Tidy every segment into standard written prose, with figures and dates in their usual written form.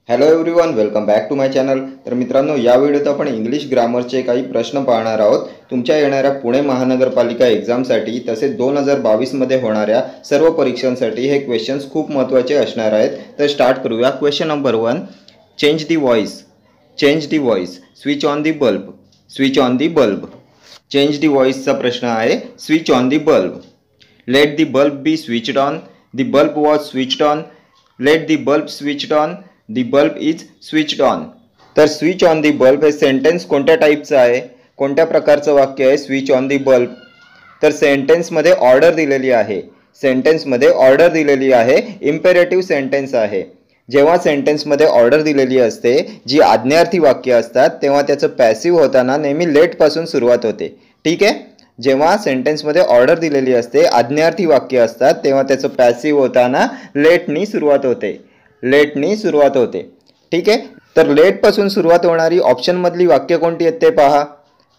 Hello everyone, welcome back to my channel. तर मित्रांनो, या व्हिडिओत आपण इंग्लिश ग्रामरचे काही प्रश्न पाहणार आहोत. तुमच्या येणाऱ्या पुणे महानगरपालिका एक्झामसाठी तसेच 2022मध्ये होणाऱ्या सर्व परीक्षांसाठी हे क्वेश्चन्स खूप महत्त्वाचे असणार आहेत. तर स्टार्ट करूया. Question number 1, change the voice. Change the voice. Switch on the bulb. Switch on the bulb. Change the व्हॉइसचा प्रश्न आहे. Switch on the bulb. Let the bulb be switched on. The bulb was switched on. Let the bulb switched on. The bulb is switched on. तर switch on the bulb हे sentence कोणत्या टाईपचं आहे, कोणत्या प्रकारचं वाक्य आहे स्विच ऑन दी बल्ब? तर सेंटेन्समध्ये ऑर्डर दिलेली आहे. सेंटेन्समध्ये ऑर्डर दिलेली आहे. इम्पेरेटिव्ह सेंटेन्स आहे. जेव्हा सेंटेन्समध्ये ऑर्डर दिलेली असते, जी आज्ञार्थी वाक्य असतात, तेव्हा त्याचं पॅसिव्ह होताना नेहमी लेटपासून सुरुवात होते. ठीक आहे. जेव्हा सेंटेन्समध्ये ऑर्डर दिलेली असते, आज्ञार्थी वाक्य असतात, तेव्हा त्याचं पॅसिव्ह होताना लेटनी सुरुवात होते. लेटनी सुरुवात होते. ठीक आहे. तर लेटपासून सुरुवात होणारी ऑप्शनमधली वाक्य कोणती आहेत ते पहा.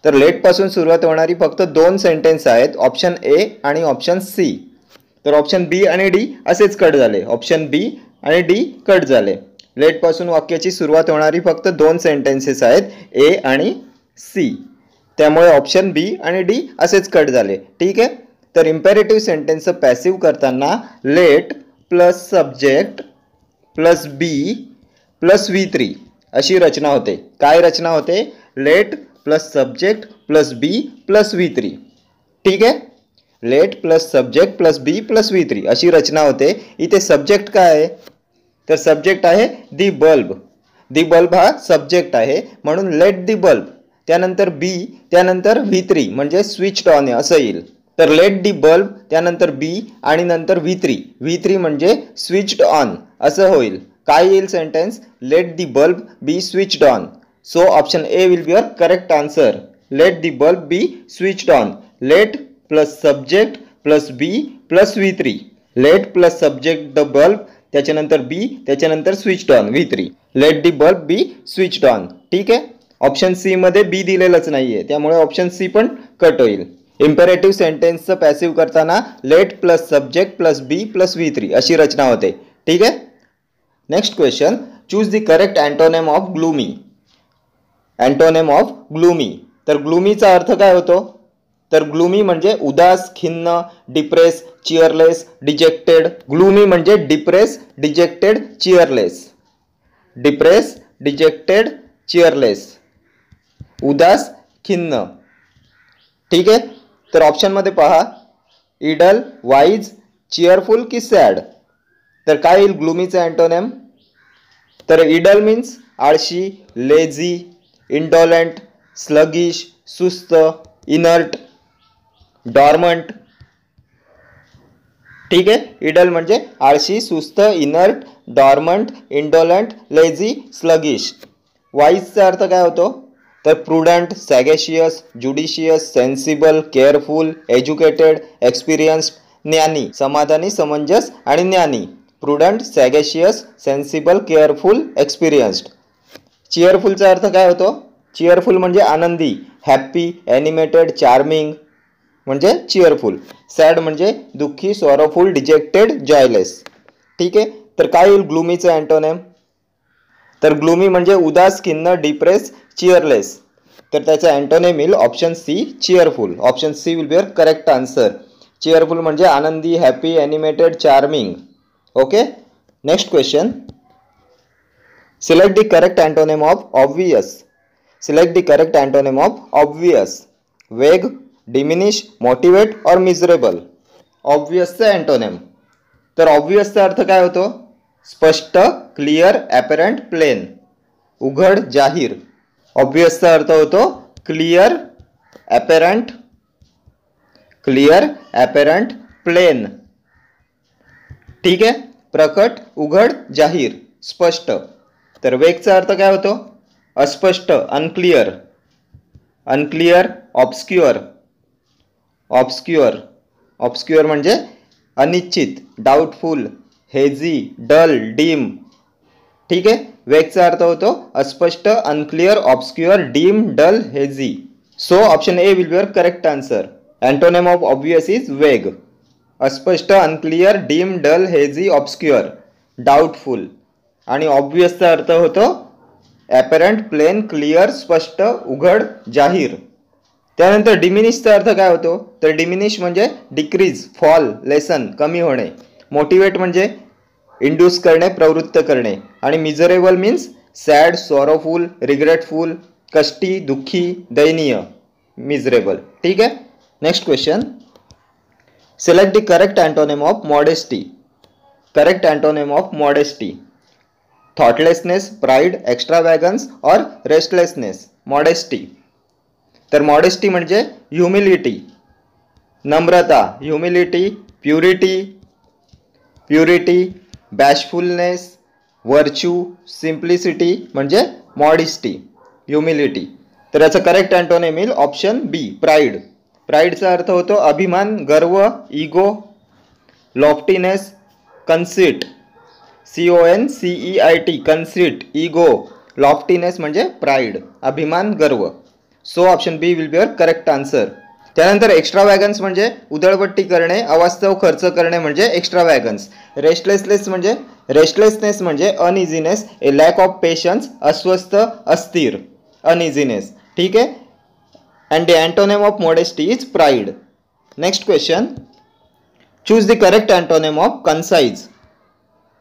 तर लेटपासून सुरुवात होणारी फक्त 2 सेंटेन्स आहेत, ऑप्शन ए आणि ऑप्शन सी. तर ऑप्शन बी आणि डी असेच कट झाले. ऑप्शन बी आणि डी कट झाले. लेटपासून वाक्याची सुरुवात होणारी फक्त 2 सेंटेन्सेस आहेत, ए आणि सी. त्यामुळे ऑप्शन बी आणि डी असेच कट झाले. ठीक आहे. तर इम्पेरेटिव्ह सेंटेन्सचं पॅसिव्ह करताना let plus subject plus be plus V3 अशी रचना होते. काय रचना होते? Late plus subject plus be plus V3. ठीक आहे. Late plus subject plus be plus V3 अशी रचना होते. इथे सब्जेक्ट काय आहे? तर सब्जेक्ट आहे दी बल्ब. दी बल्ब हा सब्जेक्ट आहे, म्हणून लेट दी बल्ब, त्यानंतर बी, त्यानंतर V3 म्हणजे स्विच्ड ऑन असं येईल. तर लेट दी बल्ब, त्यानंतर बी आणि नंतर V3. V3 म्हणजे स्विच्ड ऑन असं होईल. काय येईल sentence? Let the bulb be switched on. So option A will be your correct answer. Let the bulb be switched on. Let plus subject plus be plus V3. Let plus subject the bulb, त्याच्यानंतर be, त्याच्यानंतर switched on V3. Let the bulb be switched on. ठीक आहे. Option C मध्ये बी दिलेलंच नाहीये, त्यामुळे option C पण कट होईल. इम्पेरेटिव्ह सेंटेन्सचं पॅसिव्ह करताना let plus subject plus be plus V3 अशी रचना होते. ठीक आहे. Next question, choose the correct antonym of gloomy. Antonym of gloomy. तर ग्लूमीचा अर्थ काय होतो? तर ग्लूमी म्हणजे उदास, खिन्न, डिप्रेस, चिअरलेस, डिजेक्टेड. ग्लूमी म्हणजे depress, dejected, cheerless. Depress, dejected, cheerless. उदास, खिन्न. ठीक आहे. तर ऑप्शनमध्ये पहा, इडल, वाईज, चिअरफुल की सॅड. तर काय येईल ग्लूमीचा अँटोनेम? तर इडल मीन्स आळशी, लेझी, इंडोलंट, स्लगिश, सुस्त, इनर्ट, डॉर्मंट. ठीक आहे. इडल म्हणजे आळशी, सुस्त, inert, dormant, indolent, lazy, sluggish. वाईजचा अर्थ काय होतो? तर prudent, sagacious, judicious, sensible, careful, educated, experienced, ज्ञानी, समाधानी, समंजस आणि ज्ञानी. Prudent, sagacious, sensible, careful, experienced. चिअरफुलचा अर्थ काय होतो? चिअरफुल म्हणजे आनंदी, हॅप्पी, ॲनिमेटेड, चार्मिंग म्हणजे चिअरफुल. सॅड म्हणजे दुःखी, सॉरोफुल, डिजेक्टेड, जॉयलेस. ठीक आहे. तर काय येईल ग्लूमीचं अँटोनेम? तर ग्लूमी म्हणजे उदास, खिन्न, डिप्रेस, चिअरलेस. तर त्याचा अँटोनेम येईल option C, cheerful. Option C will be your correct answer. Cheerful म्हणजे आनंदी, happy, animated, charming. Okay. Next question, select the correct antonym of obvious. Select the correct antonym of obvious. Vague, diminish, motivate और miserable. ऑब्वियसचा antonym. तर ऑब्वियसचा अर्थ काय होतो? स्पष्ट, क्लिअर, ॲपरंट, प्लेन. उघड, जाहीर. ऑब्वियसचा अर्थ होतो clear, apparent, clear, apparent, plain. ठीक आहे. प्रकट, उघड, जाहीर, स्पष्ट. तर वेगचा अर्थ काय होतो? अस्पष्ट, अनक्लिअर. अनक्लिअर, ऑब्स्क्युअर. ऑब्स्क्युअर. ऑब्स्क्युअर म्हणजे अनिश्चित, डाऊटफुल, हेझी, डल, डीम. ठीक आहे. वेगचा अर्थ होतो अस्पष्ट, unclear, obscure, dim, dull, hazy. So option A will be your correct answer. Antonym of obvious is vague. अस्पष्ट, unclear, dim, dull, hazy, obscure, doubtful. आणि ऑब्वियसचा अर्थ होतो ॲपरंट, प्लेन, क्लिअर, स्पष्ट, उघड, जाहीर. त्यानंतर डिमिनिशचा अर्थ काय होतो, तर डिमिनिश म्हणजे डिक्रीज, फॉल, लेसन, कमी होणे. मोटिवेट म्हणजे इंड्यूस करणे, प्रवृत्त करणे. आणि miserable means sad, sorrowful, regretful, कष्टी, दुःखी, दयनीय, मिझरेबल. ठीक आहे. Next question. Select the correct antonym of modesty. Correct antonym of modesty. Thoughtlessness, pride, एक्स्ट्रावॅगन्स और रेस्टलेसनेस. मॉडेस्टी. तर मॉडेस्टी म्हणजे ह्युमिलिटी, नम्रता, ह्युमिलिटी, प्युरिटी, बॅशफुलनेस, व्हर्च्यू, सिम्प्लिसिटी म्हणजे मॉडेस्टी, ह्युमिलिटी. तर याचं करेक्ट अँटोनिम येईल ऑप्शन बी, प्राइड. प्राइडचा अर्थ होतो अभिमान, गर्व, इगो. लॉफ्टीनेस, कन्सिट, CONCEIT, कन्सिट, ego. लॉफ्टीनेस म्हणजे प्राइड, अभिमान, गर्व. So option B will be your correct answer. त्यानंतर एक्स्ट्रावॅगन्स म्हणजे उधळपट्टी करणे, अवास्तव खर्च करणे म्हणजे एक्स्ट्रावॅगन्स. रेस्टलेसनेस म्हणजे अनइझीनेस, ए लॅक ऑफ पेशन्स, अस्वस्थ, अस्थिर, अनइझीनेस. ठीक आहे. And the antonym of modesty is pride. Next question. Choose the correct antonym of concise.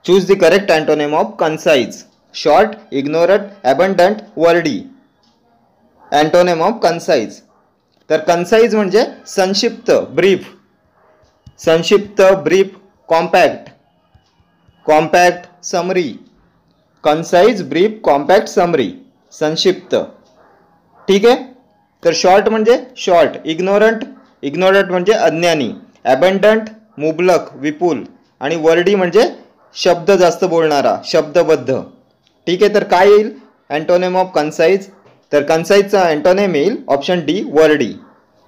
Choose the correct antonym of concise. Short, ignorant, abundant, Verde. Antonym of concise. तर concise म्हणजे संक्षिप्त, brief. संक्षिप्त, brief. Compact, summary. Concise, brief, compact, summary, संक्षिप्त. ठीक आहे. तर short म्हणजे short. Ignorant म्हणजे अज्ञानी. अबंडंट, मुबलक, विपुल. आणि वर्डी म्हणजे शब्द जास्त बोलणारा, शब्दबद्ध. ठीक आहे. तर काय येईल अँटोनिम ऑफ कन्साइज? तर कन्साइजचा अँटोनिम येईल option D, Verde.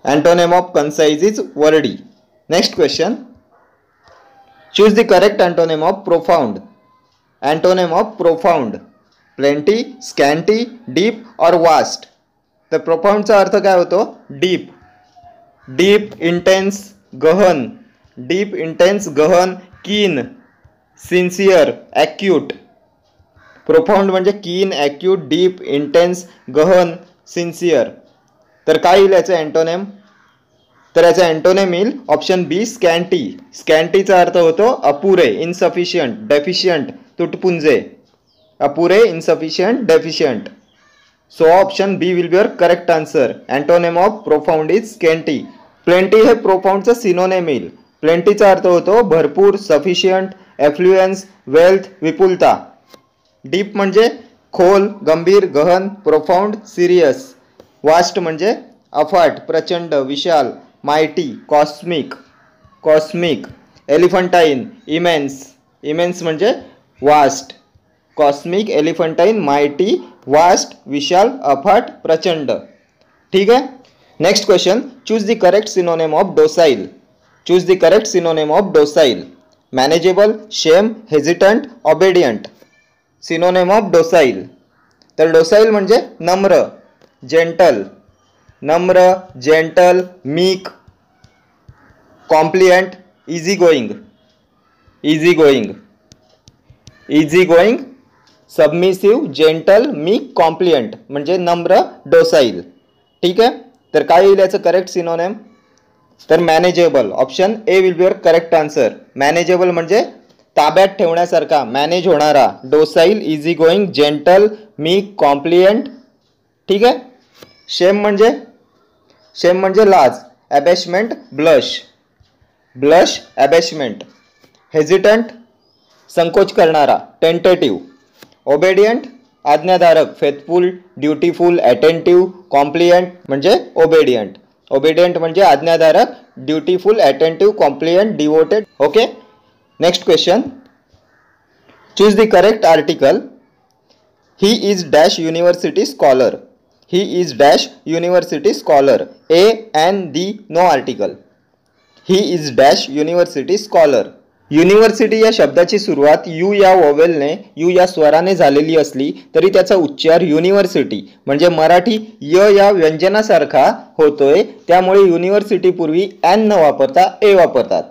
Antonym of concise is Verde. Next question. Choose the correct antonym of profound. Antonym of profound. Plenty, स्कॅन्टी, deep और वास्ट. तर प्रोफाउंडचा अर्थ काय होतो? डीप, इंटेन्स, गहन. डीप, इंटेन्स, गहन, कीन, सिन्सियर, ॲक्यूट. प्रोफाउंड म्हणजे कीन, ॲक्यूट, डीप, इंटेन्स, गहन, सिन्सियर. तर काय येईल याचं अँटोनिम? तर याचा अँटोनिम येईल ऑप्शन बी, स्कॅन्टी. स्कॅन्टीचा अर्थ होतो अपुरे, इनसफिशियंट, डेफिशियंट, तुटपुंजे. अपुरे, insufficient, deficient. So option B will be your correct answer. Antonym of profound is scanty. Plenty हे प्रोफाउंडचं सिनोनिम येईल. प्लेंटीचा अर्थ होतो भरपूर, सफिशियंट, एफ्लुएन्स, वेल्थ, विपुलता. डीप म्हणजे खोल, गंभीर, गहन. Profound, serious. वास्ट म्हणजे अफाट, प्रचंड, विशाल, मायटी, कॉस्मिक. एलिफंटाईन, इमेन्स म्हणजे vast. Cosmic, elephantine, mighty, vast, विशाल, अफाट, प्रचंड. ठीक आहे. Next question. Choose the correct synonym of docile. Choose the correct synonym of docile. Manageable, shame, hesitant, obedient. Synonym of docile. तर डोसाइल म्हणजे नम्र, gentle, meek, compliant, easy going, submissive, gentle, meek, compliant म्हणजे नम्र, docile. ठीक आहे. तर काय येईल याचं करेक्ट सिनोनिम? तर manageable. Option A will be your correct answer. Manageable म्हणजे ताब्यात ठेवण्यासारखा, मॅनेज होणारा. Docile, easy going, gentle, meek, compliant. ठीक आहे. शेम म्हणजे लाज. ॲबॅशमेंट, ब्लश, ॲबॅशमेंट. हेजिटंट, संकोच करणारा, टेंटेटिव्ह. ओबेडियंट, आज्ञाधारक, फेथफुल, ड्युटीफुल, अटेंटिव्ह. कॉम्प्लियंट म्हणजे ओबेडियंट म्हणजे आज्ञाधारक, dutiful, attentive, compliant, devoted. Okay. Next question. Choose the correct article. He is dash university scholar. He is dash university scholar. A an the no article. He is dash university scholar. University या शब्दाची सुरुवात you या वोवेलने, you या स्वराने झालेली असली तरी त्याचा उच्चार युनिव्हर्सिटी म्हणजे मराठी य या व्यंजनासारखा होतोय. त्यामुळे युनिव्हर्सिटी पूर्वी एन न वापरता ए वापरतात.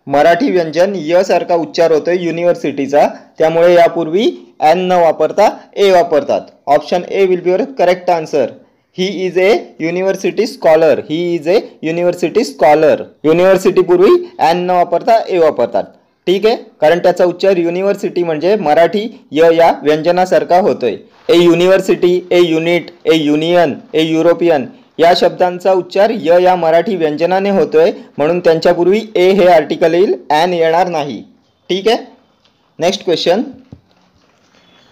मराठी व्यंजन य सारखा उच्चार होतोय युनिव्हर्सिटीचा, त्यामुळे यापूर्वी एन न वापरता ए वापरतात. Option A will be your correct answer. He is a university scholar. He is a university scholar. University पूर्वी एन न वापरता ए वापरतात. ठीक आहे, कारण त्याचा उच्चार युनिव्हर्सिटी म्हणजे मराठी य या व्यंजनासारखा होतोय. A university, a unit, a union, a European या शब्दांचा उच्चार य या मराठी व्यंजनाने होतोय, म्हणून त्यांच्यापूर्वी ए हे आर्टिकल येईल, एन येणार नाही. ठीक आहे. Next question.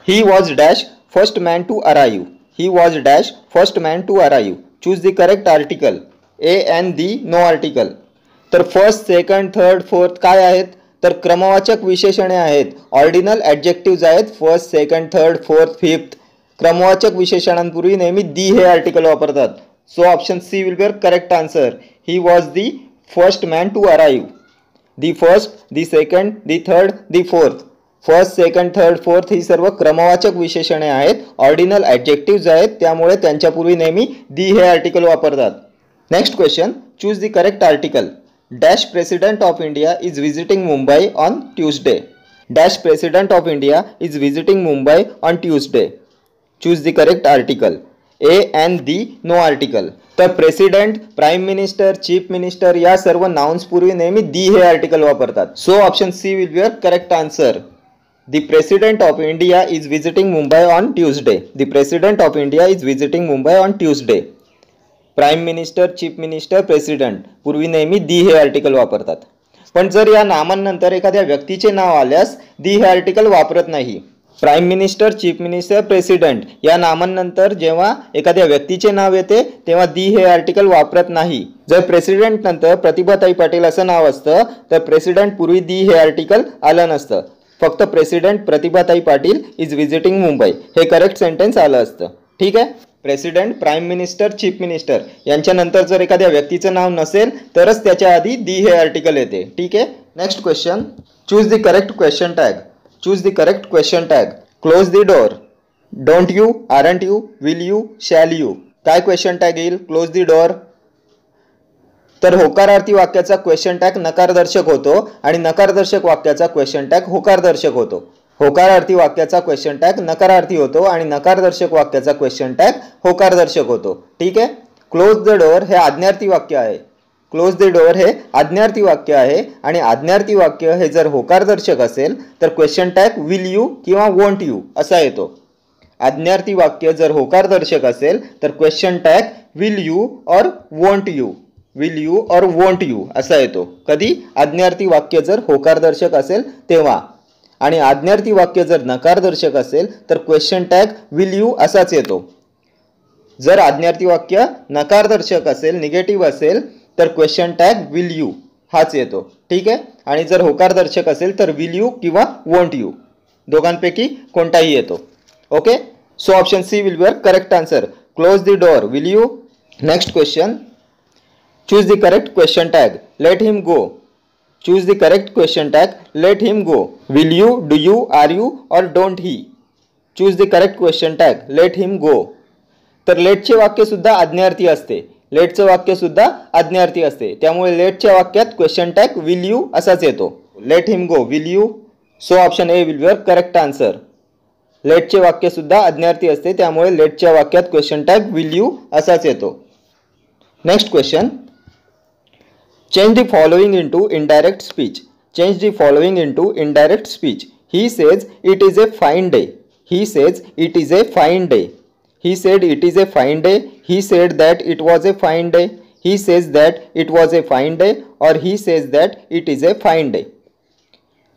He was dash first man to arrive. He was dash first man to arrive. Choose the correct article. A an the no article. तर फर्स्ट, सेकंड, थर्ड, फोर्थ काय आहेत, तर क्रमवाचक विशेषणे आहेत. ऑर्डिनल ॲडजेक्टिव्ज आहेत. First, second, third, fourth, fifth. क्रमवाचक विशेषणांपूर्वी नेहमी दी हे आर्टिकल वापरतात. So option C will be your correct answer. He was the first man to arrive. The first, the second, the third, the fourth. First, second, third, fourth ही सर्व क्रमवाचक विशेषणे आहेत. ऑर्डिनल ॲडजेक्टिव्ज आहेत, त्यामुळे त्यांच्यापूर्वी नेहमी दी हे आर्टिकल वापरतात. Next question. Choose the correct article. Dash president of India is visiting Mumbai on Tuesday. Dash president of India is visiting Mumbai on Tuesday. Choose the correct article. A an the no article. तर president, prime minister, chief minister या सर्व nouns पूर्वी नेहमी the हे article वापरतात. So option C will be your correct answer. The president of India is visiting Mumbai on Tuesday. The president of India is visiting Mumbai on Tuesday. Prime minister, chief minister, president पूर्वी नेहमी the हे article वापरतात. पण जर या नामांनंतर एखाद्या व्यक्तीचे नाव आल्यास दी हे आर्टिकल वापरत नाही. Prime minister, chief minister, president या नामांनंतर जेव्हा एखाद्या व्यक्तीचे नाव येते तेव्हा दी हे आर्टिकल वापरत नाही. जर प्रेसिडेंट नंतर प्रतिभाताई पाटील असं नाव असतं तर प्रेसिडेंट पूर्वी दी हे आर्टिकल आलं नसतं. फक्त president Pratibhatai Patil is visiting Mumbai हे करेक्ट सेंटेन्स आलं असतं. ठीक आहे. President, prime minister, chief minister यांच्यानंतर जर एखाद्या व्यक्तीचं नाव नसेल तरच त्याच्या आधी दी हे आर्टिकल येते. ठीक आहे. Next question. Choose the correct question tag. Choose the correct question tag. Close the door. Don't you, aren't you, will you, shall you. काय क्वेश्चन टॅग येईल क्लोज द डोअर. तर होकारार्थी वाक्याचा क्वेश्चन टॅग नकारदर्शक होतो आणि नकारदर्शक वाक्याचा क्वेश्चन टॅग होकारदर्शक होतो. होकारार्थी वाक्याचा क्वेश्चन टॅग नकारार्थी होतो आणि नकारदर्शक वाक्याचा क्वेश्चन टॅग होकारदर्शक होतो. ठीक आहे. क्लोज द डोअर हे आज्ञार्थी वाक्य आहे. क्लोज द डोअर हे आज्ञार्थी वाक्य आहे आणि आज्ञार्थी वाक्य हे जर होकारदर्शक असेल तर क्वेश्चन टॅग विल यू किंवा वोंट यू असा येतो. आज्ञार्थी वाक्य जर होकारदर्शक असेल तर क्वेश्चन टॅग विल यू और वोंट यू, विल यू और वोंट यू असा येतो. कधी आज्ञार्थी वाक्य जर होकारदर्शक असेल तेव्हा. आणि आज्ञार्थी वाक्य जर नकारदर्शक असेल तर क्वेश्चन टॅग विल यू असाच येतो. जर आज्ञार्थी वाक्य नकारदर्शक असेल, निगेटिव्ह असेल तर क्वेश्चन टॅग विल यू हाच येतो. ठीक आहे. आणि जर होकारदर्शक असेल तर विल यू किंवा वोंट यू दोघांपैकी कोणताही येतो. Okay. So option C will be your correct answer. Close the door, will you. Next question. Choose the correct question tag. Let him go. Choose the correct question tag. Let him go. Will you, do you, are you or don't he. Choose the correct question tag. Let him go. तर लेटचे वाक्य सुद्धा आज्ञार्थी असते. लेटचं वाक्य सुद्धा आज्ञार्थी असते. त्यामुळे लेटच्या वाक्यात question tag will you असाच येतो. Let him go, will you. So option A will be your correct answer. लेटचे वाक्य सुद्धा आज्ञार्थी असते त्यामुळे लेटच्या वाक्यात क्वेश्चन टॅग विल यू असाच येतो. Next question. Change the following into indirect speech. Change the following into indirect speech. He says it is a fine day. He says it is a fine day. He said it is a fine day. He said that it was a fine day. He says that it was a fine day or he says that it is a fine day.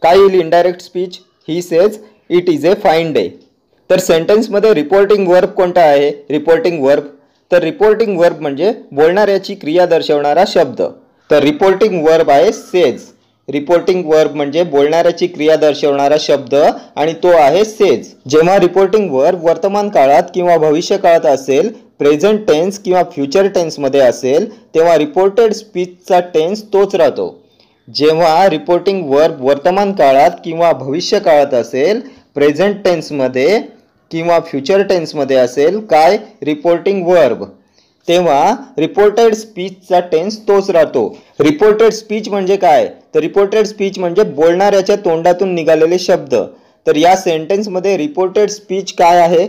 काय येईल indirect speech? He says it is a fine day. तर sentence मध्ये reporting verb कोणता आहे? Reporting verb. तर reporting verb म्हणजे बोलणाऱ्याची क्रिया दर्शवणारा शब्द. तर रिपोर्टिंग वर्ब आहे सेज. रिपोर्टिंग वर्ब म्हणजे बोलणाऱ्याची क्रिया दर्शवणारा शब्द आणि तो आहे सेज. जेव्हा रिपोर्टिंग वर्ब वर्तमान काळात किंवा भविष्य काळात असेल, प्रेझेंट टेन्स किंवा फ्युचर टेन्स मध्ये असेल तेव्हा रिपोर्टेड स्पीचचा टेन्स तोच राहतो. जेव्हा रिपोर्टिंग वर्ब वर्तमान काळात किंवा भविष्य काळात असेल, प्रेझेंट टेन्स मध्ये किंवा फ्युचर टेन्स मध्ये असेल काय रिपोर्टिंग वर्ब, तेव्हा रिपोर्टेड स्पीचचा टेन्स तोच राहतो. रिपोर्टेड स्पीच म्हणजे काय तर रिपोर्टेड स्पीच म्हणजे बोलणाऱ्याच्या तोंडातून निघालेले शब्द. तर या सेंटेन्समध्ये रिपोर्टेड स्पीच काय आहे,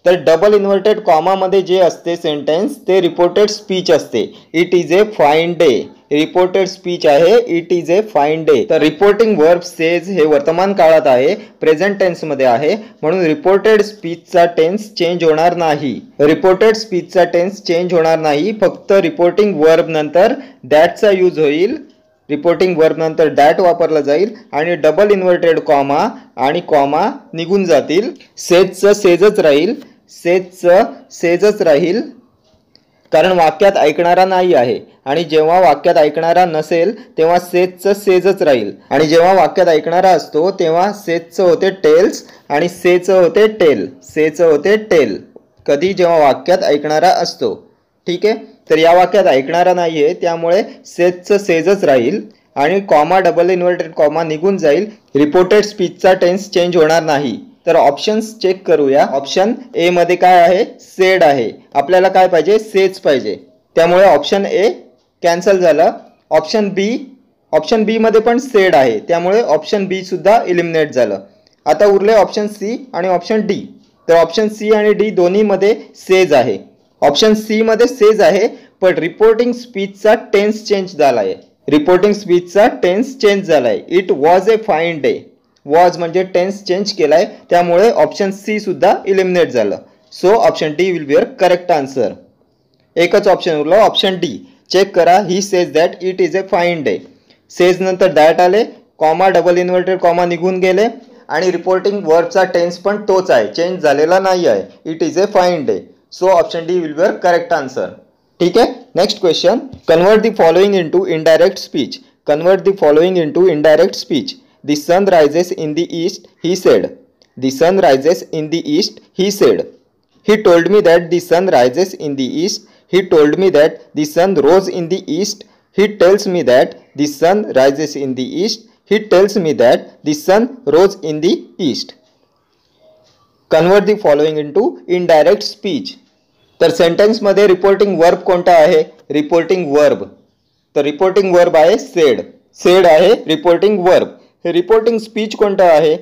तर डबल इन्व्हर्टेड कॉमामध्ये जे असते सेंटेन्स ते रिपोर्टेड स्पीच असते. It is a fine day. Reported speech आहे it is a fine day. तर रिपोर्टिंग वर्ब सेज हे वर्तमान काळात आहे, प्रेझेंट टेन्समध्ये आहे, म्हणून रिपोर्टेड स्पीचचा टेन्स चेंज होणार नाही. रिपोर्टेड स्पीचचा टेन्स चेंज होणार नाही, फक्त रिपोर्टिंग वर्ब नंतर दॅटचा यूज होईल. रिपोर्टिंग वर्ब नंतर दॅट वापरला जाईल आणि डबल इन्व्हर्टेड कॉमा आणि कॉमा निघून जातील. सेजचं सेजच राहील, सेजचं सेजच राहील, कारण वाक्यात ऐकणारा नाही आहे. आणि जेव्हा वाक्यात ऐकणारा नसेल तेव्हा सेजचं सेजच राहील, आणि जेव्हा वाक्यात ऐकणारा असतो तेव्हा सेजचं होते टेल्स आणि सेचं होते टेल. सेचं होते टेल कधी, जेव्हा वाक्यात ऐकणारा असतो. ठीक आहे. तर या वाक्यात ऐकणारा नाही आहे त्यामुळे सेजचं सेजच राहील आणि कॉमा डबल इन्व्हर्टेड कॉमा निघून जाईल. रिपोर्टेड स्पीचचा टेन्स चेंज होणार नाही. तर ऑप्शन्स चेक करूया. ऑप्शन ए मध्ये काय आहे, सेड आहे. आपल्याला काय पाहिजे, सेज पाहिजे, त्यामुळे ऑप्शन ए कॅन्सल झालं. ऑप्शन बी मध्ये पण सेड आहे त्यामुळे ऑप्शन बी सुद्धा इलिमिनेट झालं. आता उरले ऑप्शन सी आणि ऑप्शन डी. तर ऑप्शन सी आणि डी दोन्हीमध्ये सेज आहे. ऑप्शन सी मध्ये सेज आहे पण रिपोर्टिंग स्पीचचा टेन्स चेंज झालाय. रिपोर्टिंग स्पीचचा टेन्स चेंज झालाय. It was a fine day. Was म्हणजे टेन्स चेंज केलाय त्यामुळे ऑप्शन सी सुद्धा इलिमिनेट झालं. So option D will be your correct answer. एकच ऑप्शन उरलं, ऑप्शन डी. चेक करा. He says that it is a fine day. Says नंतर that आले, कॉमा डबल इन्व्हर्टेड कॉमा निघून गेले आणि रिपोर्टिंग वर्बचा टेन्स पण तोच आहे, चेंज झालेला नाही आहे. It is a fine day. So option D will be your correct answer. ठीक आहे. Next question. Convert the following into indirect speech. Convert the following into indirect speech. The sun rises in the east, he said. The sun rises in the east, he said. He told me that the sun rises in the east. He told me that the sun rose in the east. He tells me that the sun rises in the east. He tells me that the sun rose in the east. Convert the following into indirect speech. तर sentence मध्ये reporting verb कोणता आहे, reporting verb. तर reporting verb आहे said. Said आहे reporting verb. हे reporting speech कोणतं आहे,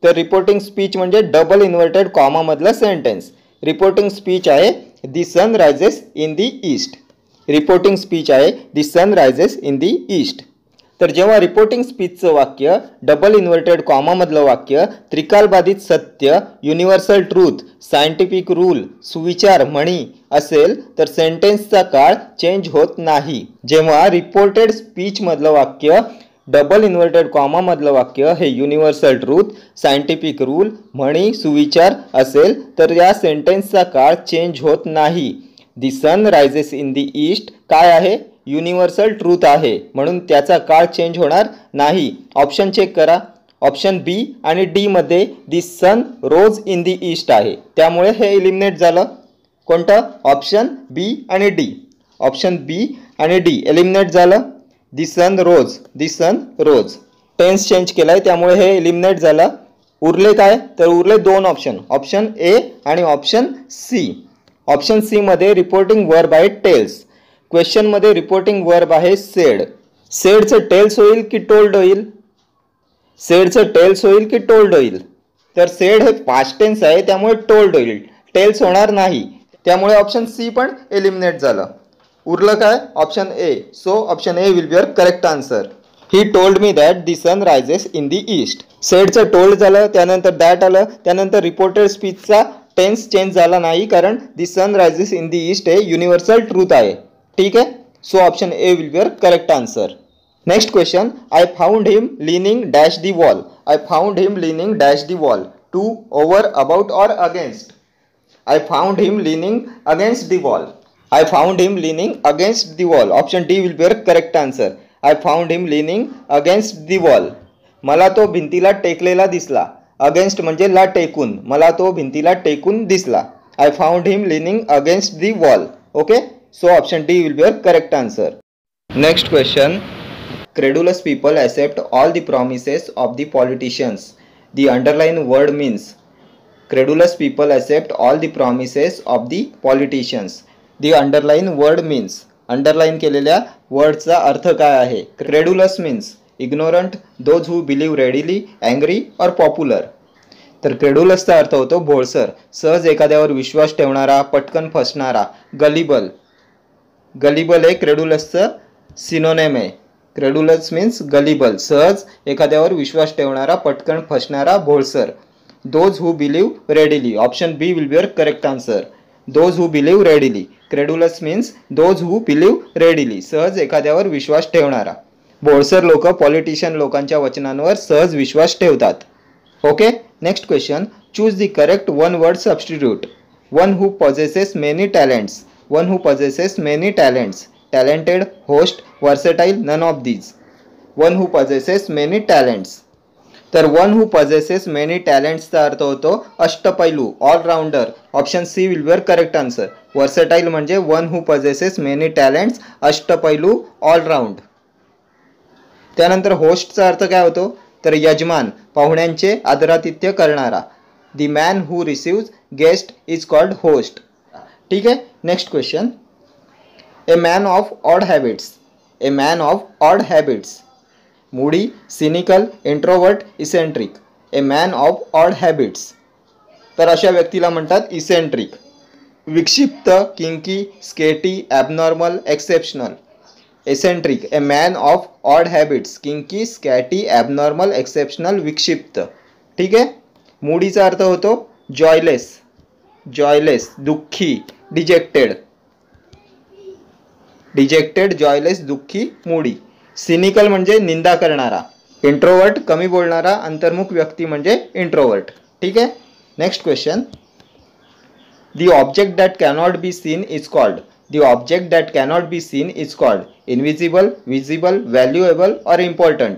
तर रिपोर्टिंग स्पीच म्हणजे डबल इन्व्हर्टेड कॉमा मधलं सेंटेन्स. रिपोर्टिंग स्पीच आहे the sun rises in the east. Reporting speech आहे the sun rises in the east. तर जेव्हा रिपोर्टिंग स्पीचचं वाक्य डबल इन्व्हर्टेड कॉमा मधलं वाक्य त्रिकालबाधित सत्य, युनिव्हर्सल ट्रूथ, सायंटिफिक रूल, सुविचार, म्हणी असेल तर सेंटेन्सचा काळ चेंज होत नाही. जेव्हा रिपोर्टेड स्पीच मधलं वाक्य डबल इन्व्हर्टेड कॉमा मधलं वाक्य हे युनिव्हर्सल ट्रूथ, सायंटिफिक रूल, म्हणी, सुविचार असेल तर या सेंटेन्सचा काळ चेंज होत नाही. The sun rises in the east काय आहे, युनिव्हर्सल ट्रूथ आहे, म्हणून त्याचा काळ चेंज होणार नाही. ऑप्शन चेक करा. ऑप्शन बी आणि डी मध्ये दी सन रोज इन दी ईस्ट आहे त्यामुळे हे इलिमिनेट झालं. कोणतं, ऑप्शन बी आणि डी. ऑप्शन बी आणि डी एलिमिनेट झालं. दी सन रोज, दी सन रोज टेन्स चेंज केलाय त्यामुळे हे एलिमिनेट झालं. उरले काय, तर उरले दोन ऑप्शन, ऑप्शन ए आणि ऑप्शन सी. ऑप्शन सी मध्ये रिपोर्टिंग वर्ब आहे टेल्स. क्वेश्चन मध्ये रिपोर्टिंग वर्ब आहे सेड. सेडचं टेल्स होईल की टोल्ड होईल, सेडचं टेल्स होईल की टोल्ड होईल, तर सेड हे पास्ट टेन्स आहे त्यामुळे टोल्ड होईल, टेल्स होणार नाही, त्यामुळे ऑप्शन सी पण एलिमिनेट झालं. उरलं काय, option A. So option A will be your correct answer. He told me that the sun rises in the east. सेडचं टोल्ड झालं, त्यानंतर दॅट आलं, त्यानंतर रिपोर्टेड स्पीचचा टेन्स चेंज झाला नाही कारण the sun rises in the east हे universal truth आहे. ठीक आहे. So option A will be your correct answer. Next question. I found him leaning dash the wall. I found him leaning dash the wall. To, over, about और against. I found him leaning against the wall. I found him leaning against the wall. Option D will be your correct answer. I found him leaning against the wall. मला तो भिंतीला टेकलेला दिसला. Against म्हणजे ला टेकून. मला तो भिंतीला टेकून दिसला. I found him leaning against the wall. Okay? So option D will be your correct answer. Next question. Credulous people accept all the promises of the politicians. The underlined word means. Credulous people accept all the promises of the politicians. The underlying word means. Underline केलेल्या वर्डचा अर्थ काय आहे? Credulous means ignorant, those who believe readily, angry और popular. तर क्रेडुलसचा अर्थ होतो भोळसर, सहज एखाद्यावर विश्वास ठेवणारा, पटकन फसणारा. गलिबल, गलिबल हे क्रेडुलसचं सिनोनेम आहे. क्रेडुलस मीन्स गलिबल, सहज एखाद्यावर विश्वास ठेवणारा, पटकन फसणारा, भोळसर. Those who believe readily, option B will be your correct answer. Those who believe readily. Credulous means those who believe readily, सहज एखाद्यावर विश्वास ठेवणारा. भोळसर लोक पॉलिटिशियन लोकांच्या वचनांवर सहज विश्वास ठेवतात. Okay, next question. Choose the correct one word substitute. One who possesses many talents. One who possesses many talents. Talented, host, versatile, none of these. One who possesses many talents. तर one who possesses many टॅलेंट्सचा अर्थ होतो अष्टपैलू, allrounder. Option C will be your correct answer. Versatile म्हणजे one who possesses many talents, अष्टपैलू, allround. त्यानंतर होस्टचा अर्थ काय होतो? तर यजमान, पाहुण्यांचे आदरातिथ्य करणारा. The man who receives guest is called host. ठीक आहे, next question. A man of odd habits. A man of odd habits. Moody, cynical, introvert, eccentric. A man of odd habits. तर अशा व्यक्तीला म्हणतात इसेंट्रिक. विक्षिप्त, kinky, scatty, abnormal, exceptional. Eccentric, a man of odd habits, kinky, scatty, abnormal, exceptional, विक्षिप्त. ठीक आहे. मूडीचा अर्थ होतो जॉयलेस, जॉयलेस, दुःखी, डिजेक्टेड. डिजेक्टेड, जॉयलेस, दुःखी, मूडी. सिनिकल म्हणजे निंदा करणारा. इंट्रोवर्ट, कमी बोलणारा, अंतर्मुख व्यक्ती म्हणजे इंट्रोवर्ट. ठीक आहे. Next question. The object that cannot be seen is called. The object that cannot be seen is called invisible, visible, valuable और important.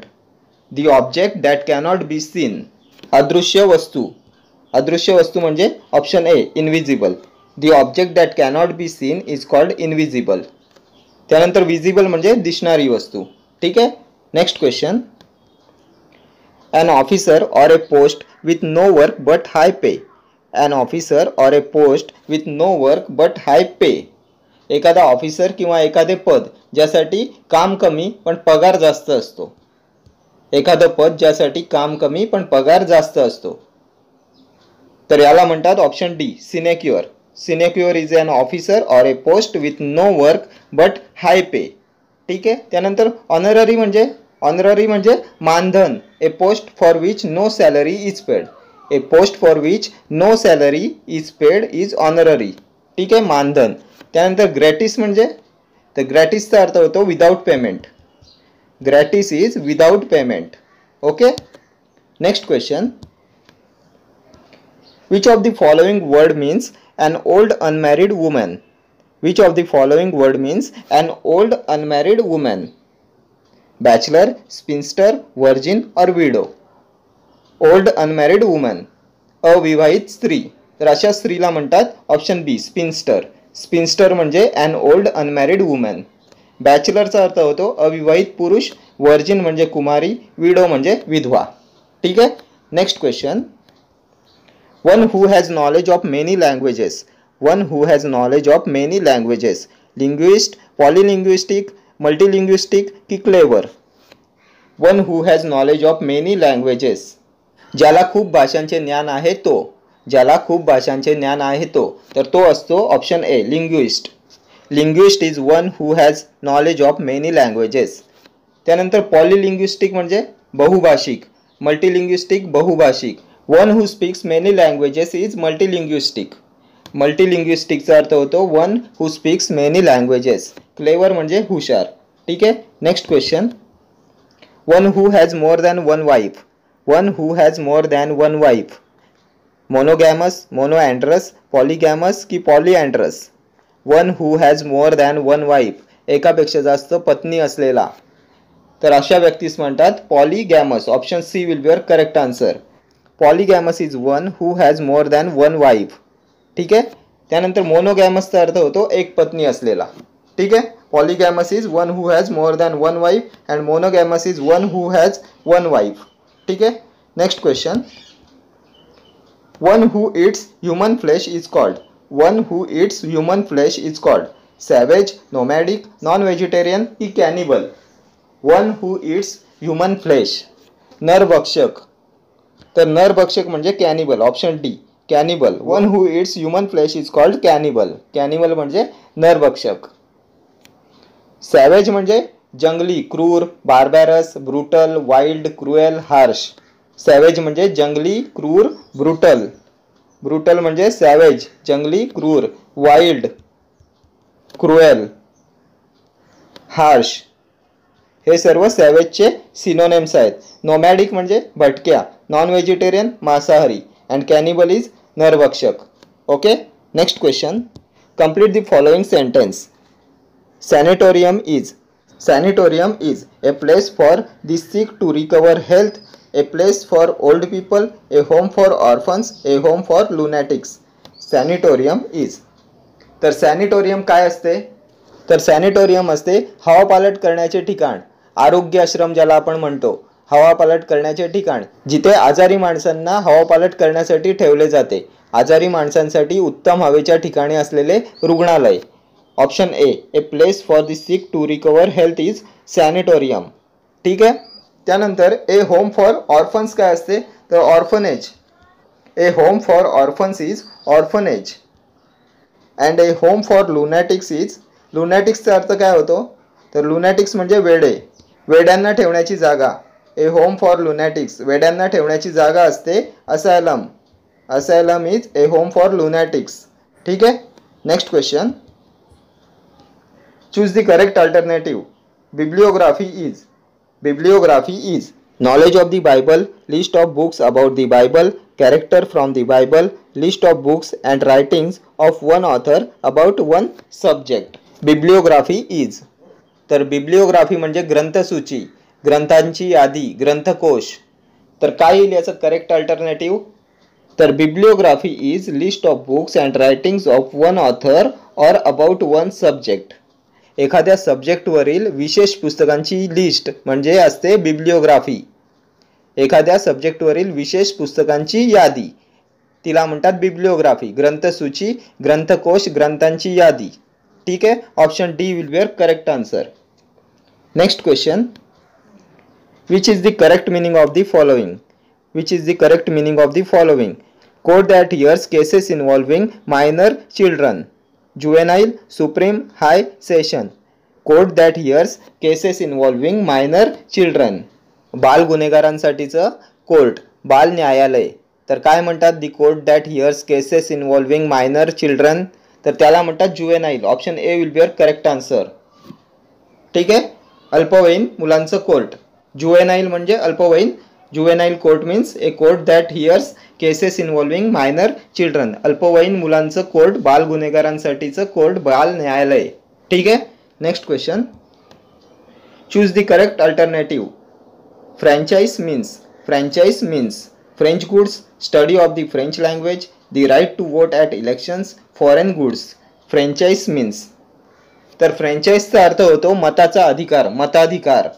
The object that cannot be seen, अदृश्य वस्तू. अदृश्य वस्तू म्हणजे option A invisible. The object that cannot be seen is called invisible. त्यानंतर visible म्हणजे दिसणारी वस्तू. ठीक आहे. Next question. An officer or a post with no work but high pay. An officer or a post with no work but high pay. एखादा officer किंवा एखादे पद ज्यासाठी काम कमी पण पगार जास्त असतो. एखादं पद ज्यासाठी काम कमी पण पगार जास्त असतो. तर याला म्हणतात option D sinecure. Sinecure is an officer or a post with no work but high pay. ठीक आहे. त्यानंतर ऑनररी म्हणजे, ऑनररी म्हणजे मानधन. A post for which no salary is paid. A post for which no salary is paid is honorary. ठीक आहे, मानधन. त्यानंतर ग्रॅटिस म्हणजे, तर ग्रॅटिसचा अर्थ होतो without payment. Gratis is without payment. Okay. Next question. Which of the following word means an old unmarried woman. Which of the following word means an old unmarried woman? Bachelor, spinster, virgin or widow. Old unmarried woman, अविवाहित स्त्री. तर अशा स्त्रीला म्हणतात option बी स्पिन्स्टर. स्पिन्स्टर म्हणजे an old unmarried woman. बॅचलरचा अर्थ होतो अविवाहित पुरुष. वर्जिन म्हणजे कुमारी. विडो म्हणजे विधवा. ठीक आहे. Next question. One who has knowledge of many languages. One who has knowledge of many languages. Linguist, polylinguistic, multilinguistic की clever. One who has knowledge of many languages. ज्याला खूप भाषांचे ज्ञान आहे तो. ज्याला खूप भाषांचे ज्ञान आहे तो. तर तो असतो option A linguist. Linguist is one who has knowledge of many languages. त्यानंतर पॉलिलिंग्विस्टिक म्हणजे बहुभाषिक. मल्टीलिंग्विस्टिक बहुभाषिक. One who speaks many languages is multilinguistic. मल्टीलिंग्विस्टिकचा अर्थ होतो one who speaks many languages. Clever म्हणजे हुशार. ठीक आहे. Next question. One who has more than one wife. One who has more than one wife. Monogamous, monoandrous, polygamous की polyandrous. One who has more than one wife, एकापेक्षा जास्त पत्नी असलेला. तर अशा व्यक्तीस म्हणतात polygamous. Option C will be your correct answer. Polygamous is one who has more than one wife. ठीक आहे. त्यानंतर मोनोगॅमसचा अर्थ होतो एक पत्नी असलेला. ठीक आहे. Polygamous is one who has more than one wife and monogamous is one who has one wife. ठीक आहे. Next question. One who eats human flesh is called. One who eats human flesh is called savage, nomadic, non vegetarian की cannibal? One who eats human flesh, नरभक्षक. तर नरभक्षक म्हणजे cannibal, option D cannibal. One who eats human flesh is called cannibal. Cannibal म्हणजे नरभक्षक. सॅवेज म्हणजे जंगली, क्रूर, barbarous, brutal, wild, cruel, harsh. Savage म्हणजे जंगली, क्रूर, ब्रुटल. ब्रुटल म्हणजे सॅवेज, जंगली, क्रूर, वाईल्ड, क्रुएल, हार्श. हे सर्व सॅवेजचे सिनोनिम्स आहेत. नोमॅडिक म्हणजे भटक्या, नॉन व्हेजिटेरियन मांसाहारी, अँड कॅनिबल इज नरभक्षक. Okay, next question. Complete the following sentence. Sanatorium is. Sanatorium is a place for the sick to recover health, a place for old people, a home for orphans, a home for lunatics. Sanatorium is. तर sanatorium काय असते? तर सॅनिटोरियम असते हवापालट करण्याचे ठिकाण, आरोग्य आश्रम ज्याला आपण म्हणतो, हवापालट करण्याचे ठिकाण, जिथे आजारी माणसांना हवापालट करण्यासाठी ठेवले जाते. आजारी माणसांसाठी उत्तम हवेच्या ठिकाणी असलेले रुग्णालय. Option a place for the sick to recover health is sanatorium. ठीक आहे. त्यानंतर ए होम फॉर ऑर्फन्स काय असते? तर orphanage. A home for orphans is orphanage. And a home for lunatics is. लुनॅटिक्सचा अर्थ काय होतो? तर लुनॅटिक्स म्हणजे वेडे, वेड्यांना ठेवण्याची जागा. ए होम फॉर लुनॅटिक्स, वेड्यांना ठेवण्याची जागा असते असायलम. असायलम इज ए होम फॉर लुनॅटिक्स. ठीक आहे. Next question. Choose the correct alternative. Bibliography is. Bibliography is knowledge of the Bible, list of books about the Bible, character from the Bible, list of books and writings of one author about one subject. Bibliography is. तर bibliography म्हणजे ग्रंथसूची, ग्रंथांची यादी, ग्रंथकोश. तर काय येईल याचं correct alternative? तर bibliography is list of books and writings of one author or about one subject. एखाद्या सब्जेक्टवरील विशेष पुस्तकांची लिस्ट म्हणजे असते बिब्लिओग्राफी. एखाद्या सब्जेक्टवरील विशेष पुस्तकांची यादी तिला म्हणतात बिब्लिओग्राफी. ग्रंथसूची, ग्रंथकोश, ग्रंथांची यादी. ठीक आहे. Option D will be correct answer. Next question. Which is the correct meaning of the following? Which is the correct meaning of the following? Court that hears cases involving minor children, juvenile, supreme, high session. Court that hears cases involving minor children. बाल गुन्हेगारांसाठीचं court, बाल न्यायालय. तर काय म्हणतात? The court that hears cases involving minor children. तर त्याला म्हणतात juvenile. Option A will be correct answer. ठीक आहे. अल्पवयीन मुलांचं कोर्ट. जुवेनाईल म्हणजे अल्पवयीन. Juvenile court means a court that hears cases involving minor children. अल्पवयीन मुलांचं कोर्ट, बाल गुन्हेगारांसाठीचं कोर्ट, बाल न्यायालय. ठीक आहे. Next question. Choose the correct alternative. Franchise means. Franchise means French goods, study of the French language, the right to vote at elections, foreign goods. Franchise means. तर फ्रँचाइजचा अर्थ होतो मताचा अधिकार, मताधिकार.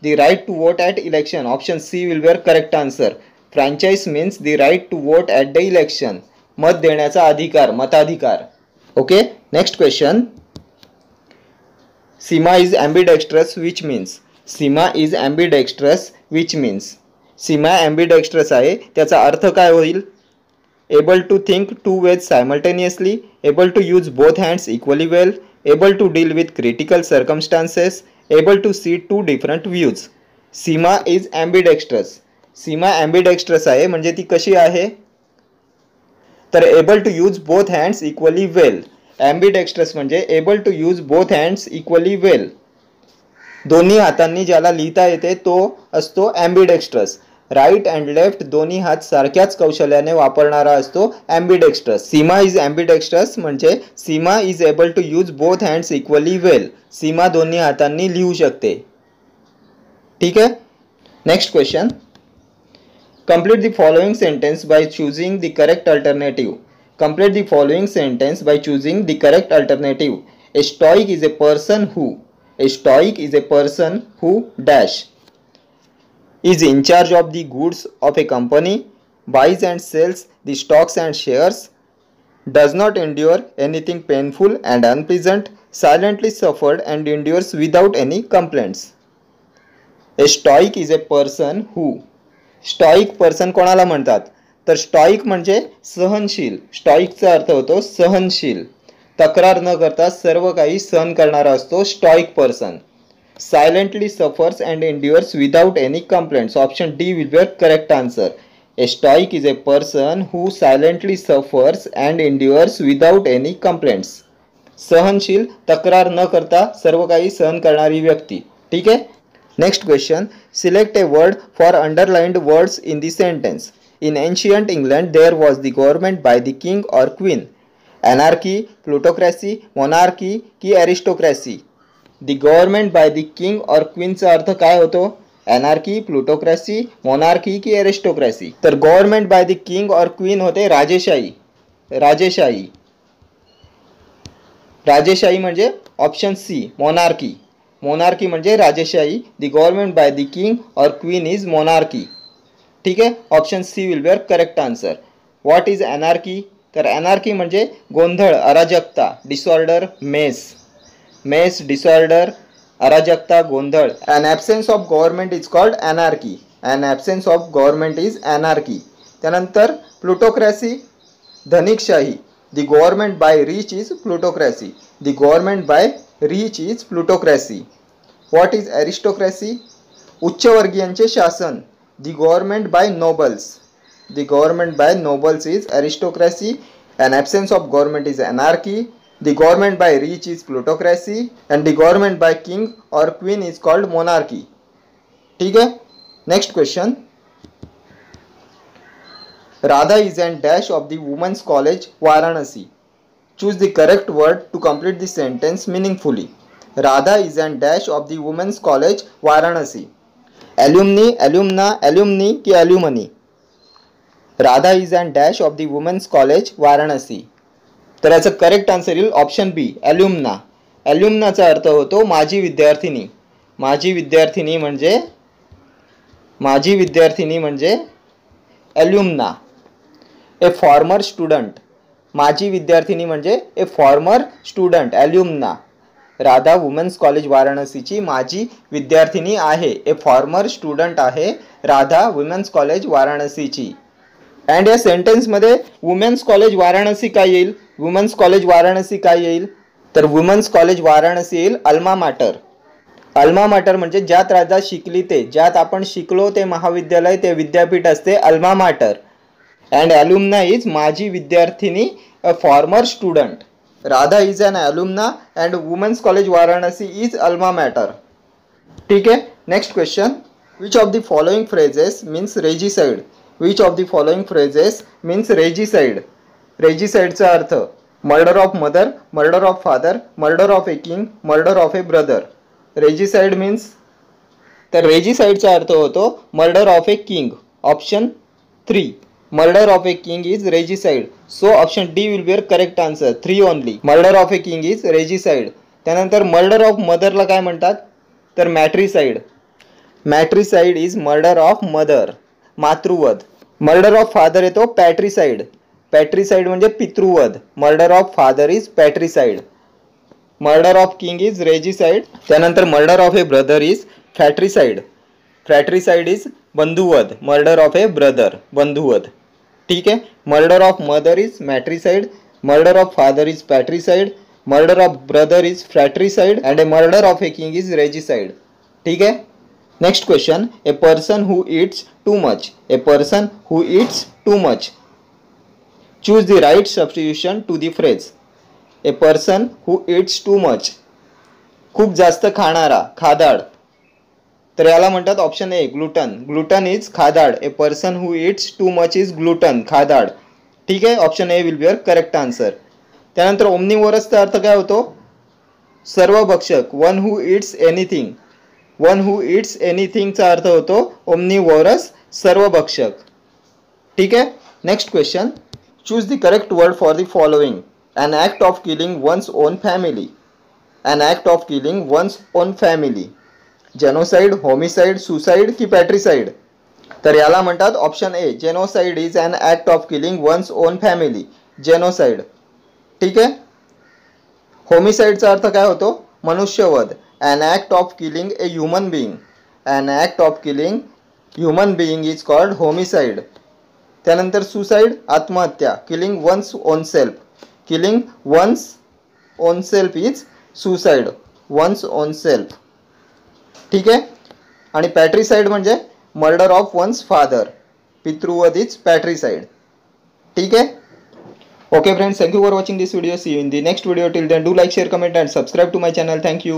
The right to vote at election. Option C will be correct answer. Franchise means the right to vote at the election. मत देण्याचा अधिकार, मताधिकार. Okay. Next question. Seema is ambidextrous which means. Seema is ambidextrous which means. Seema ambidextrous आहे, त्याचा अर्थ काय होईल? Able to think two ways simultaneously, able to use both hands equally well, able to deal with critical circumstances, able to see two different views. Seema is ambidextrous. Seema ambidextrous आहे म्हणजे ती कशी आहे? तर able to use both hands equally well. Ambidextrous म्हणजे able to use both hands equally well. दोन्ही हातांनी ज्याला लिहिता येते तो असतो ॲम्बिडेक्स्ट्रस. राईट अँड लेफ्ट दोन्ही हात सारख्याच कौशल्याने वापरणारा असतो ॲम्बिडेक्स्ट्रस. सीमा इज ॲम्बिडेक्स्ट्रस म्हणजे Seema is able to use both hands equally well. Seema दोन्ही हातांनी लिहू शकते. ठीक आहे. Next question. Complete the following sentence by choosing the correct alternative. Complete the following sentence by choosing the correct alternative. A stoic is a person who. A stoic is a person who dash. Is in charge of the goods of a company, buys and sells the stocks and shares, does not endure anything painful and unpleasant, silently suffered and endures without any complaints. A stoic is a person who. Stoic person कोणाला म्हणतात तर stoic म्हणजे सहनशील. स्टॉइकचा अर्थ होतो सहनशील, तक्रार न करता सर्व काही सहन करणारा असतो stoic person. Silently suffers and endures without any complaints. Option D will be correct answer. A stoic is a person who silently suffers and endures without any complaints. सहनशील, तक्रार न करता सर्व काही सहन करणारी व्यक्ती. ठीक आहे. Next question. Select a word for underlined words in the sentence. In ancient England there was the government by the king और क्वीन. एनार्की, प्लुटोक्रॅसी, मोनार्की की aristocracy. The government by the king और क्वीनचा अर्थ काय होतो? Anarchy, plutocracy, monarchy की एरिस्टोक्रॅसी. तर government by the king और क्वीन होते राजेशाही. राजेशाही. राजेशाही म्हणजे ऑप्शन सी मोनार्की. मोनार्की म्हणजे राजेशाही. The government by the king और क्वीन इज मोनार्की. ठीक आहे. Option C will be correct answer. What is anarchy? तर एनार्की म्हणजे गोंधळ, अराजकता, डिसऑर्डर, मेस. मेस, डिसऑर्डर, अराजकता, गोंधळ. An absence of government is called anarchy. An absence of government is anarchy. त्यानंतर प्लुटोक्रॅसी, धनिकशाही. The government by rich is plutocracy. The government by rich is plutocracy. What is aristocracy? उच्चवर्गीयांचे शासन. The government by nobles. The government by nobles is aristocracy. An absence of government is anarchy. The government by rich is plutocracy and the government by king or queen is called monarchy. ठीक है. Next question. Radha is an dash of the women's college Varanasi. Choose the correct word to complete the sentence meaningfully. Radha is an dash of the women's college Varanasi. Alumni, alumna, alumni की alumni. Radha is an dash of the women's college Varanasi. तर याचं correct answer येईल option बी ॲल्युमना. ॲल्युमनाचा अर्थ होतो माझी विद्यार्थिनी. माझी विद्यार्थिनी म्हणजे ॲल्युमना. ए फॉर्मर स्टुडंट. माझी विद्यार्थिनी म्हणजे a former student, alumna. Radha women's college वाराणसीची माझी विद्यार्थिनी आहे. ए फॉर्मर स्टुडंट आहे राधा वुमेन्स कॉलेज वाराणसीची. अँड या सेंटेन्समध्ये वुमेन्स कॉलेज वाराणसी काय येईल? वुमेन्स कॉलेज वाराणसी काय येईल? तर वुमेन्स कॉलेज वाराणसी येईल अल्मा मॅटर. अल्मा मॅटर म्हणजे ज्यात राधा शिकली ते, ज्यात आपण शिकलो ते महाविद्यालय, ते विद्यापीठ असते alma mater. And alumna is माझी विद्यार्थिनी, a former student. Radha is an alumna and women's college Varanasi is alma mater. ठीक आहे. Next question. Which of the following phrases means regicide? Which of the following phrases means regicide? रेजिसाइडचा अर्थ murder of mother, murder of father, murder of a king, murder of a brother. Regicide means, तर रेजिसाइडचा अर्थ होतो murder of a king. Option 3 murder of a king is regicide. So option D will be correct answer. 3 only. Murder of a king is regicide. त्यानंतर murder of मदरला काय म्हणतात? तर matricide. Matricide is murder of mother, मातृवध. Murder of father येतो patricide. Patricide म्हणजे पितृवध. Murder of father is patricide. Murder of king is regicide. त्यानंतर murder of a brother is fratricide. Fratricide is बंधुवध. मर्डर ऑफ ए ब्रदर, बंधुवध. ठीक आहे. Murder of mother is matricide, murder of father is patricide, murder of brother is fratricide and a murder of a king is regicide. ठीक आहे. Next question. A person who eats too much. A person who eats too much. Choose the right substitution to the phrase. A person who eats too much. खूप जास्त खाणारा, खादाड. तर याला म्हणतात option A glutton. Glutton is खादाड. A person who eats too much is glutton, खादाड. ठीक आहे. Option A will be correct answer. त्यानंतर ओमनिवोरसचा अर्थ काय होतो? सर्वभक्षक. One who eats anything. One who eats एनिथिंगचा अर्थ होतो ओमनिवोरस, सर्वभक्षक. ठीक आहे. Next question. Choose the correct word for the following. An act of killing one's own family. An act of killing one's own family. Genocide, homicide, suicide की patricide? तर याला म्हणतात option A genocide is an act of killing one's own family. Genocide. ठीक आहे. होमिसाइडचा अर्थ काय होतो? मनुष्यवध. An act of killing a human being. An act of killing human being is called homicide. त्यानंतर सुसाइड, आत्महत्या. Killing one's own self. Killing one's own self is suicide. One's own self. ठीक आहे. आणि पॅट्रिसाइड म्हणजे murder of one's father. पितृवध इज patricide. ठीक आहे. Okay friends, thank you for watching this video. See you in the next video. Till then, do like, share, comment and subscribe to my channel. Thank you.